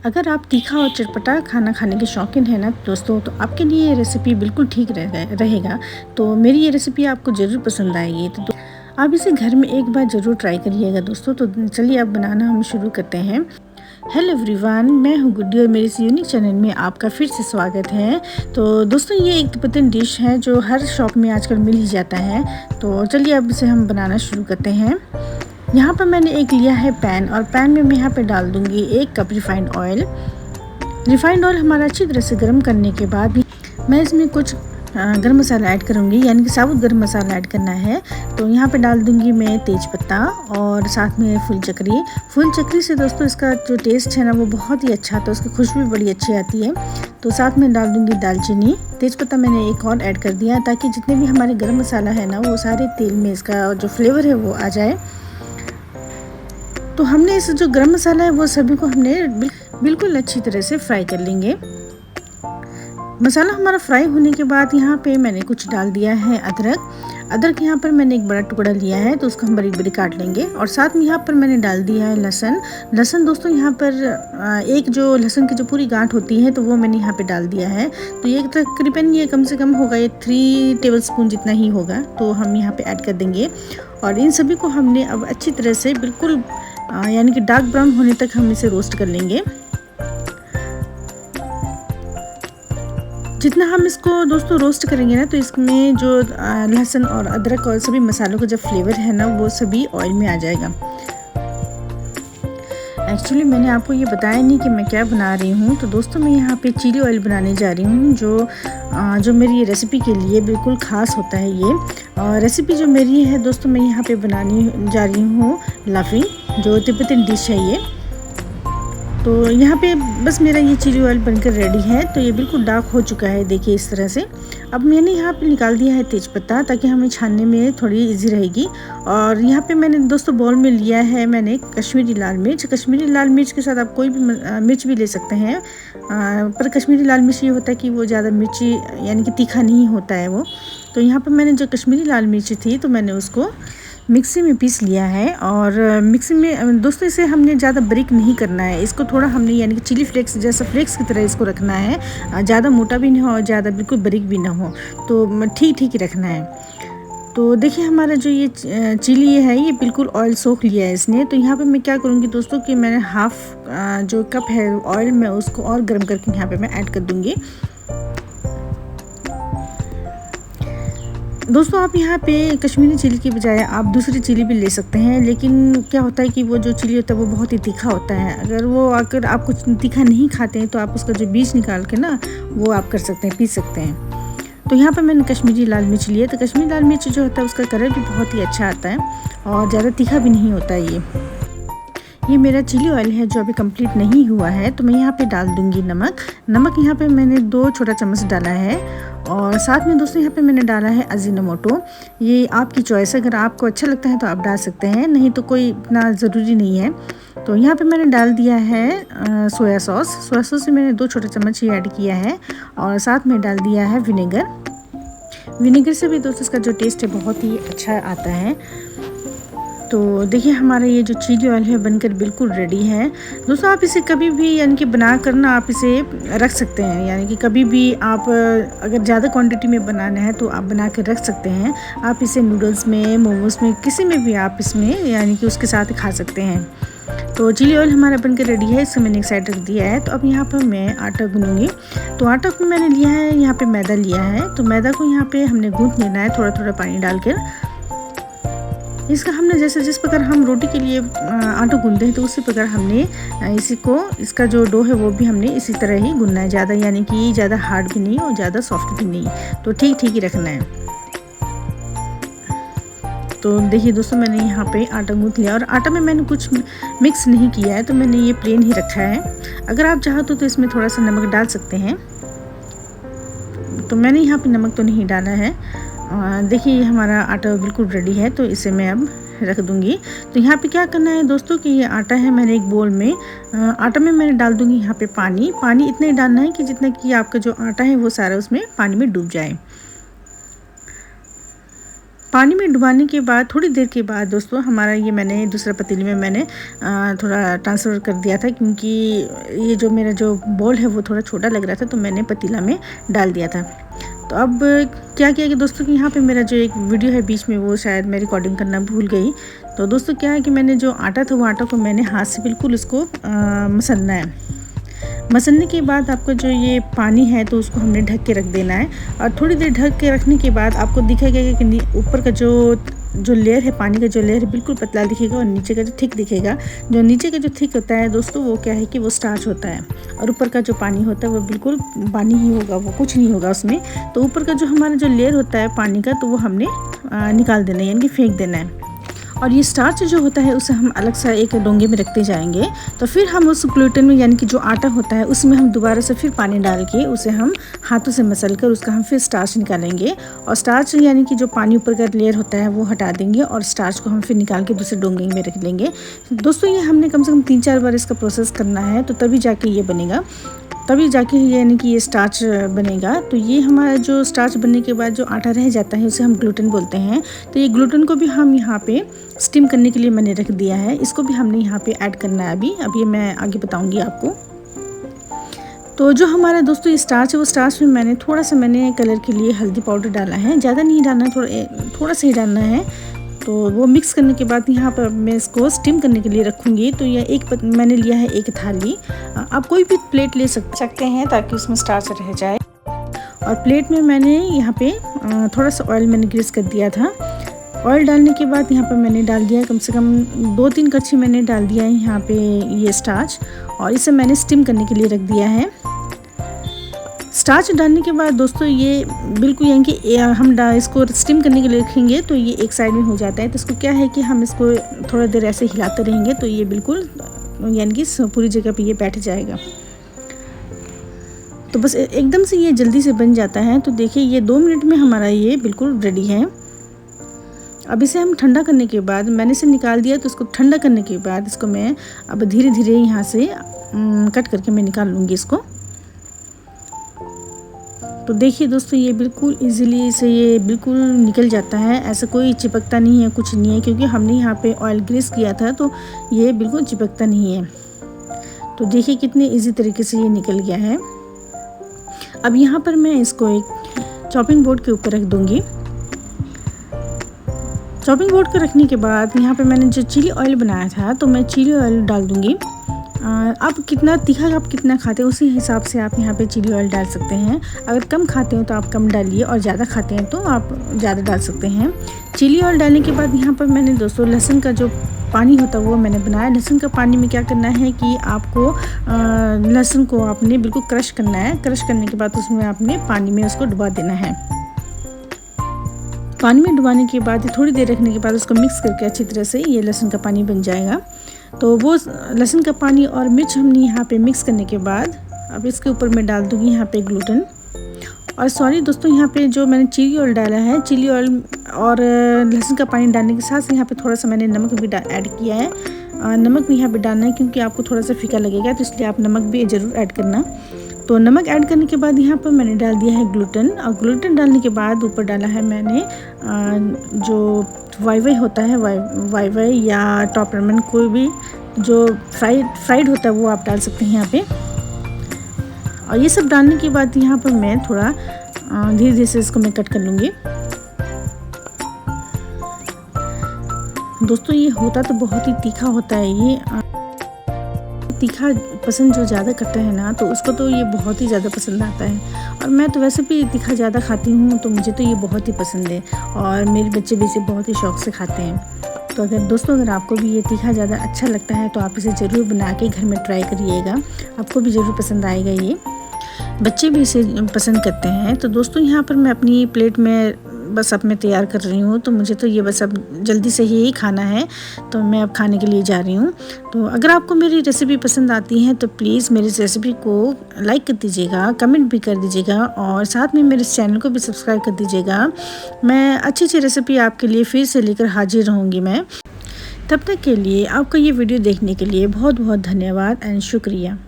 अगर आप तीखा और चटपटा खाना खाने के शौकीन हैं ना दोस्तों, तो आपके लिए ये रेसिपी बिल्कुल ठीक रहेगा। तो मेरी ये रेसिपी आपको ज़रूर पसंद आएगी। तो आप इसे घर में एक बार ज़रूर ट्राई करिएगा दोस्तों। तो चलिए अब बनाना हम शुरू करते हैं। हेलो एवरीवन, मैं हूँ गुड्डी और मेरे इस यूनिक चैनल में आपका फिर से स्वागत है। तो दोस्तों, ये एक तिब्बतन डिश है जो हर शॉप में आजकल मिल ही जाता है। तो चलिए अब इसे हम बनाना शुरू करते हैं। यहाँ पर मैंने एक लिया है पैन, और पैन में मैं यहाँ पे डाल दूँगी 1 cup refined oil. Refined oil हमारा अच्छी तरह से गर्म करने के बाद भी मैं इसमें कुछ गरम मसाला ऐड करूँगी, यानी कि साबुत गरम मसाला ऐड करना है। तो यहाँ पे डाल दूँगी मैं तेज पत्ता और साथ में फूल चक्री। फूल चक्री से दोस्तों इसका जो टेस्ट है ना वो बहुत ही अच्छा आता है, उसकी खुशबू बड़ी अच्छी आती है। तो साथ में डाल दूँगी दालचीनी। तेज पत्ता मैंने एक और ऐड कर दिया ताकि जितने भी हमारे गरम मसाला है ना वो सारे तेल में इसका जो फ्लेवर है वो आ जाए। तो हमने इस जो गरम मसाला है वो सभी को हमने बिल्कुल अच्छी तरह से फ्राई कर लेंगे। मसाला हमारा फ्राई होने के बाद यहाँ पे मैंने कुछ डाल दिया है अदरक यहाँ पर मैंने एक बड़ा टुकड़ा लिया है, तो उसको हम बारीक बारीक काट लेंगे। और साथ में यहाँ पर मैंने डाल दिया है लहसुन दोस्तों, यहाँ पर एक जो लहसुन की जो पूरी गांठ होती है तो वो मैंने यहाँ पे डाल दिया है। तो ये तकरीबन ये कम से कम होगा, ये 3 टेबलस्पून जितना ही होगा, तो हम यहाँ पे ऐड कर देंगे। और इन सभी को हमने अब अच्छी तरह से बिल्कुल यानी कि डार्क ब्राउन होने तक हम इसे रोस्ट कर लेंगे। जितना हम इसको दोस्तों रोस्ट करेंगे ना, तो इसमें जो लहसुन और अदरक और सभी मसालों का जो फ्लेवर है ना वो सभी ऑयल में आ जाएगा। एक्चुअली मैंने आपको ये बताया नहीं कि मैं क्या बना रही हूँ। तो दोस्तों, मैं यहाँ पे चिली ऑयल बनाने जा रही हूँ, जो मेरी ये रेसिपी के लिए बिल्कुल ख़ास होता है। ये रेसिपी जो मेरी है दोस्तों, मैं यहाँ पे बनाने जा रही हूँ लाफिंग, जो तिब्बतन डिश है ये। तो यहाँ पे बस मेरा ये चिली ऑयल बनकर रेडी है। तो ये बिल्कुल डार्क हो चुका है, देखिए इस तरह से। अब मैंने यहाँ पे निकाल दिया है तेज़पत्ता, ताकि हमें छानने में थोड़ी इजी रहेगी। और यहाँ पे मैंने दोस्तों बाउल में लिया है मैंने कश्मीरी लाल मिर्च। कश्मीरी लाल मिर्च के साथ आप कोई भी मिर्च भी ले सकते हैं, पर कश्मीरी लाल मिर्च ये होता है कि वो ज़्यादा मिर्ची यानी कि तीखा नहीं होता है वो। तो यहाँ पर मैंने जो कश्मीरी लाल मिर्च थी तो मैंने उसको मिक्सी में पीस लिया है। और मिक्सी में दोस्तों इसे हमने ज़्यादा बारीक नहीं करना है, इसको थोड़ा हमने यानी कि चिली फ्लेक्स जैसा फ्लेक्स की तरह इसको रखना है। ज़्यादा मोटा भी नहीं हो और ज़्यादा बिल्कुल बारीक भी ना हो, तो ठीक ठीक ही रखना है। तो देखिए हमारा जो ये चिली है ये बिल्कुल ऑयल सोख लिया है इसने। तो यहाँ पे मैं क्या करूँगी दोस्तों कि मैंने हाफ जो कप है ऑयल में उसको और गर्म करके यहाँ पे मैं ऐड कर दूँगी। दोस्तों, आप यहाँ पे कश्मीरी चिली की बजाय आप दूसरी चिली भी ले सकते हैं, लेकिन क्या होता है कि वो जो चिली होता है वो बहुत ही तीखा होता है। अगर आप कुछ तीखा नहीं खाते हैं तो आप उसका जो बीज निकाल के ना वो आप कर सकते हैं, पी सकते हैं। तो यहाँ पर मैंने कश्मीरी लाल मिर्च लिया। तो कश्मीरी लाल मिर्च जो होता है उसका कलर भी बहुत ही अच्छा आता है और ज़्यादा तीखा भी नहीं होता है। ये मेरा चिली ऑयल है जो अभी कंप्लीट नहीं हुआ है। तो मैं यहाँ पे डाल दूँगी नमक यहाँ पे मैंने 2 छोटा चम्मच डाला है। और साथ में दोस्तों यहाँ पे मैंने डाला है अजीनोमोटो। ये आपकी चॉइस है, अगर आपको अच्छा लगता है तो आप डाल सकते हैं, नहीं तो कोई इतना ज़रूरी नहीं है। तो यहाँ पे मैंने डाल दिया है सोया सॉस से मैंने 2 छोटा चम्मच ही ऐड किया है। और साथ में डाल दिया है विनेगर से भी दोस्तों इसका जो टेस्ट है बहुत ही अच्छा आता है। तो देखिए हमारा ये जो चिली ऑयल है बनकर बिल्कुल रेडी है। दोस्तों, आप इसे कभी भी यानी कि बना कर ना आप इसे रख सकते हैं, यानी कि कभी भी आप अगर ज़्यादा क्वांटिटी में बनाना है तो आप बना कर रख सकते हैं। आप इसे नूडल्स में, मोमोज में, किसी में भी आप इसमें यानी कि उसके साथ खा सकते हैं। तो चिली ऑयल हमारा बनकर रेडी है, इसको मैंने एक साइड रख दिया है। तो अब यहाँ पर मैं आटा गूँधूँगी। तो आटा को मैंने लिया है, यहाँ पे मैदा लिया है। तो मैदा को यहाँ पे हमने गूँथ लेना है थोड़ा थोड़ा पानी डालकर। इसका हमने जैसे जिस प्रकार हम रोटी के लिए आटा गूंदते हैं तो उसी प्रकार हमने इसका जो डो है वो भी हमने इसी तरह ही गूंदना है, ज़्यादा यानी कि ज़्यादा हार्ड भी नहीं और ज़्यादा सॉफ्ट भी नहीं, तो ठीक ठीक ही रखना है। तो देखिए दोस्तों, मैंने यहाँ पे आटा गूंथ लिया और आटा में मैंने कुछ मिक्स नहीं किया है, तो मैंने ये प्लेन ही रखा है। अगर आप चाहो तो इसमें थोड़ा सा नमक डाल सकते हैं। तो मैंने यहाँ पे नमक तो नहीं डाला है। देखिए ये हमारा आटा बिल्कुल रेडी है, तो इसे मैं अब रख दूँगी। तो यहाँ पे क्या करना है दोस्तों कि ये आटा है, मैंने एक बोल में आटा में मैंने डाल दूँगी यहाँ पे पानी इतना ही डालना है कि जितना कि आपका जो आटा है वो सारा उसमें पानी में डूब जाए। पानी में डुबाने के बाद थोड़ी देर के बाद दोस्तों हमारा ये मैंने दूसरा पतीले में मैंने थोड़ा ट्रांसफ़र कर दिया था, क्योंकि ये जो मेरा जो बोल है वो थोड़ा छोटा लग रहा था, तो मैंने पतीला में डाल दिया था। तो अब क्या किया कि दोस्तों कि यहाँ पे मेरा जो एक वीडियो है बीच में वो शायद मैं रिकॉर्डिंग करना भूल गई। तो दोस्तों क्या है कि मैंने जो आटा था वो आटा को मैंने हाथ से बिल्कुल उसको मसलना है। मसलने के बाद आपका जो ये पानी है तो उसको हमने ढक के रख देना है, और थोड़ी देर ढक के रखने के बाद आपको दिखेगा कि ऊपर का जो लेयर है, पानी का जो लेयर है बिल्कुल पतला दिखेगा, और नीचे का जो थिक दिखेगा। जो नीचे का जो थिक होता है दोस्तों वो क्या है कि वो स्टार्च होता है, और ऊपर का जो पानी होता है वो बिल्कुल पानी ही होगा, वो कुछ नहीं होगा उसमें। तो ऊपर का जो हमारा जो लेयर होता है पानी का तो वो हमने निकाल देना है, यानी कि फेंक देना है। और ये स्टार्च जो होता है उसे हम अलग सा एक डोंगे में रखते जाएंगे। तो फिर हम उस ग्लूटेन में, यानी कि जो आटा होता है उसमें हम दोबारा से फिर पानी डाल के उसे हम हाथों से मसल कर उसका हम फिर स्टार्च निकालेंगे, और स्टार्च यानी कि जो पानी ऊपर का लेयर होता है वो हटा देंगे, और स्टार्च को हम फिर निकाल के दूसरे डोंगे में रख लेंगे। दोस्तों ये हमने कम से कम 3-4 बार इसका प्रोसेस करना है, तो तभी जाके ये बनेगा, तभी जाके यानी कि ये स्टार्च बनेगा। तो ये हमारा जो स्टार्च बनने के बाद जो आटा रह जाता है उसे हम ग्लूटेन बोलते हैं। तो ये ग्लूटेन को भी हम यहाँ पे स्टीम करने के लिए मैंने रख दिया है, इसको भी हमने यहाँ पे ऐड करना है अभी ये मैं आगे बताऊँगी आपको। तो जो हमारा दोस्तों ये स्टार्च है वो स्टार्च में मैंने थोड़ा सा कलर के लिए हल्दी पाउडर डाला है, ज़्यादा नहीं डालना है, थोड़ा सा ही डालना है। तो वो मिक्स करने के बाद यहाँ पर मैं इसको स्टीम करने के लिए रखूँगी। तो यह मैंने लिया है एक थाली, आप कोई भी प्लेट ले सकते हैं ताकि उसमें स्टार्च रह जाए। और प्लेट में मैंने यहाँ पे थोड़ा सा ऑयल मैंने ग्रीस कर दिया था। ऑयल डालने के बाद यहाँ पे मैंने डाल दिया कम से कम 2-3 कच्ची मैंने डाल दिया है यहाँ पे ये स्टार्च, और इसे मैंने स्टीम करने के लिए रख दिया है। स्टार्च डालने के बाद दोस्तों ये बिल्कुल यानी कि हम इसको स्टीम करने के लिए रखेंगे तो ये एक साइड में हो जाता है। तो इसको क्या है कि हम इसको थोड़ा देर ऐसे हिलाते रहेंगे तो ये बिल्कुल यानी कि पूरी जगह पे ये बैठ जाएगा। तो बस एकदम से ये जल्दी से बन जाता है। तो देखिए ये 2 मिनट में हमारा ये बिल्कुल रेडी है। अब इसे हम ठंडा करने के बाद मैंने इसे निकाल दिया, तो इसको ठंडा करने के बाद इसको मैं अब धीरे धीरे यहाँ से कट करके मैं निकाल लूँगी इसको। तो देखिए दोस्तों ये बिल्कुल इजीली से ये बिल्कुल निकल जाता है, ऐसा कोई चिपकता नहीं है, कुछ नहीं है, क्योंकि हमने यहाँ पे ऑयल ग्रीस किया था तो ये बिल्कुल चिपकता नहीं है। तो देखिए कितने इजी तरीके से ये निकल गया है। अब यहाँ पर मैं इसको एक चॉपिंग बोर्ड के ऊपर रख दूँगी। चॉपिंग बोर्ड को रखने के बाद यहाँ पर मैंने जो चिली ऑयल बनाया था तो मैं चिली ऑयल डाल दूँगी। आप कितना तीखा आप कितना खाते हैं उसी हिसाब से आप यहाँ पे चिली ऑयल डाल सकते हैं। अगर कम खाते हो तो आप कम डालिए, और ज़्यादा खाते हैं तो आप ज़्यादा डाल सकते हैं। चिली ऑयल डालने के बाद यहाँ पर मैंने दोस्तों लहसुन का जो पानी होता है वो मैंने बनाया। लहसुन का पानी में क्या करना है कि आपको लहसुन को आपने बिल्कुल क्रश करना है। क्रश करने के बाद उसमें आपने पानी में उसको डुबा देना है। पानी में डुबाने के बाद थोड़ी देर रखने के बाद उसको मिक्स करके अच्छी तरह से ये लहसुन का पानी बन जाएगा। तो वो लहसुन का पानी और मिर्च हमने यहाँ पे मिक्स करने के बाद अब इसके ऊपर मैं डाल दूँगी यहाँ पे ग्लूटेन। और सॉरी दोस्तों यहाँ पे जो मैंने चिली ऑयल डाला है, चिली ऑयल और लहसुन का पानी डालने के साथ यहाँ पे थोड़ा सा मैंने नमक भी ऐड किया है। नमक भी यहाँ पे डालना है क्योंकि आपको थोड़ा सा फीका लगेगा, तो इसलिए आप नमक भी ज़रूर ऐड करना। तो नमक ऐड करने के बाद यहाँ पर मैंने डाल दिया है ग्लूटेन, और ग्लूटेन डालने के बाद ऊपर डाला है मैंने जो वाई होता है, वाई या टॉप रामेन, कोई भी जो फ्राइड होता है वो आप डाल सकते हैं यहाँ पे। और ये सब डालने के बाद यहाँ पर मैं थोड़ा धीरे धीरे से इसको मैं कट कर लूँगी। दोस्तों ये होता तो बहुत ही तीखा होता है, ये तीखा पसंद जो ज़्यादा करता है ना तो उसको तो ये बहुत ही ज़्यादा पसंद आता है। और मैं तो वैसे भी तीखा ज़्यादा खाती हूँ तो मुझे तो ये बहुत ही पसंद है, और मेरे बच्चे भी इसे बहुत ही शौक़ से खाते हैं। तो अगर आपको भी ये तीखा ज़्यादा अच्छा लगता है तो आप इसे ज़रूर बना के घर में ट्राई करिएगा, आपको भी ज़रूर पसंद आएगा। ये बच्चे भी इसे पसंद करते हैं। तो दोस्तों यहाँ पर मैं अपनी प्लेट में बस अब मैं तैयार कर रही हूँ, तो मुझे तो ये बस अब जल्दी से ही खाना है, तो मैं अब खाने के लिए जा रही हूँ। तो अगर आपको मेरी रेसिपी पसंद आती है तो प्लीज़ मेरी रेसिपी को लाइक कर दीजिएगा, कमेंट भी कर दीजिएगा, और साथ में मेरे चैनल को भी सब्सक्राइब कर दीजिएगा। मैं अच्छी अच्छी रेसिपी आपके लिए फिर से लेकर हाजिर रहूँगी मैं। तब तक के लिए आपका ये वीडियो देखने के लिए बहुत बहुत धन्यवाद एंड शुक्रिया।